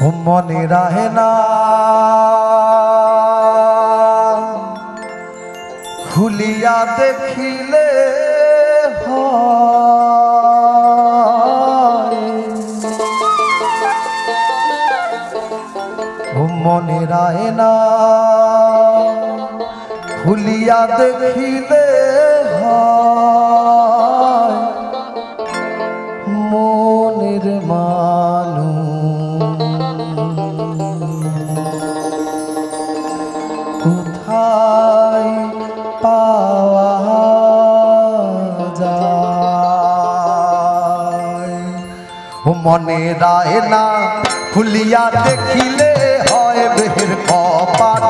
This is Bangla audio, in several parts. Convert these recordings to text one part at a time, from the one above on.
মনে রাহে না খুলিয়া দেখিলে মনে রাহে না খুলিয়া দেখিলে মনের কোথায় পাওয়া যায় মনে রায় না খুলিয়া দেখিলে হয় বেহের কপাট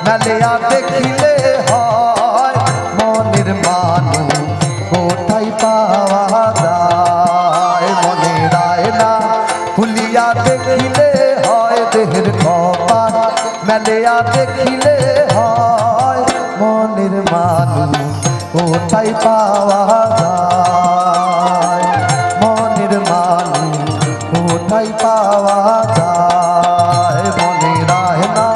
মেলিয়া দেখিলে হয় মনের মানুষ কোথায় পাওয়া যায় মনে রায় না খুলিয়া দেখিলে হয় দেহের কপাট মেলিয়া দেখিলে হয় মনের মানুষ কোথায় পাওয়া যায় মনের মানুষ কোথায় পাওয়া যায় মনে রায় না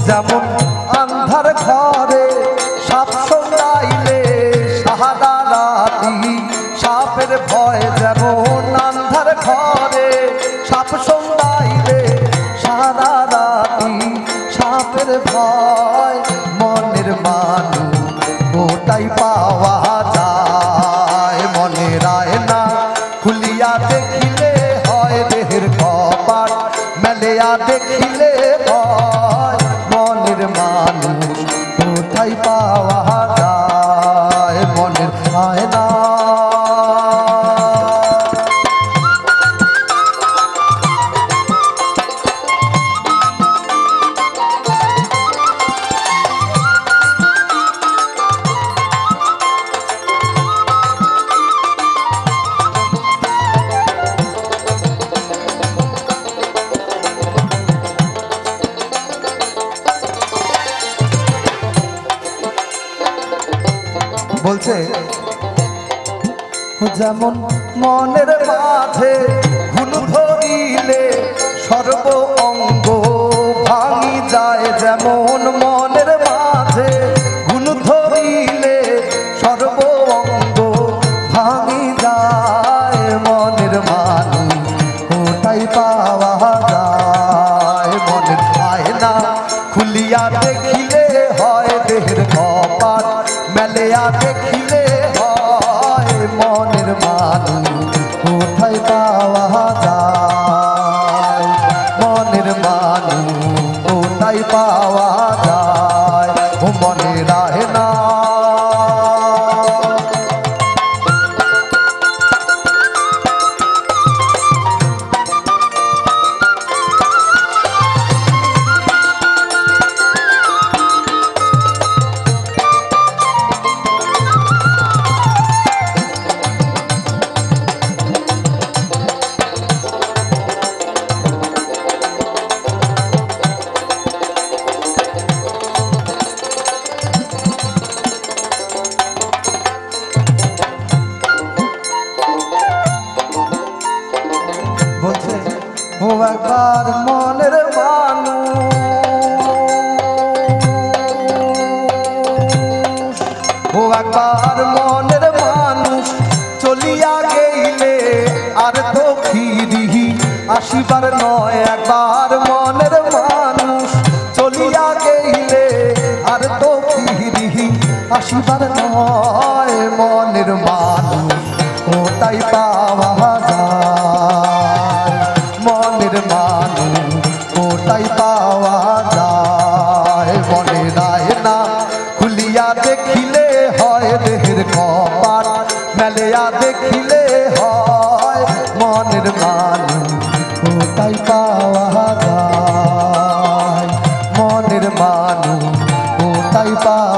যেমন আন্ধার ঘরে সাপ সঙ্গাইলে সাহারা রাতি সাপের ভয় যেমন আন্ধার ঘরে সাপ সঙ্গাইলে সাহারা রাতি সাপের ভয় মনের মানুষ কোথায় পাওয়া যায় মনে রায় না খুলিয়া দেখিলে হয় দেহের কপাট মেলিয়া দেখিলে হয় মনের মানুষ কোথায় পাওয়া যায় মনের হয় না বলছে যেমন মনের মাঝে ঘুণ ধরিলে সর্ব অঙ্গ ভাঙি যায় যেমন মনের মাঝে ঘুণ ধরিলে সর্ব অঙ্গ ভাঙি যায় মনের মানুষ কোথায় পাওয়া যায় মনের আয়না খুলিয়া দেখিলে হয় দেহের কপাট মেলিয়া দেখিলে হয় মনের মানুষ কোথায় পাওয়া যায় মনের মানুষ কোথায় পাওয়া যায় ও মনে রাহে না ও একবার মনের মানুষ ও একবার মনের মানুষ চলিয়া গেলে আর তো ফিরি আসিবার নয় একবার মনের মানুষ চলিয়া গেলে আর তো ফিরি আসিবার নয় মনের মানুষ কোথায় পাওয়া যায় মনের মানুষ কোথায় পাওয়া যায় মনে রায় না খুলিয়া দেখিলে হয় দেহের কপাট মেলিয়া দেখিলে হয় মনের মানুষ মানুষ কোথায় পাবো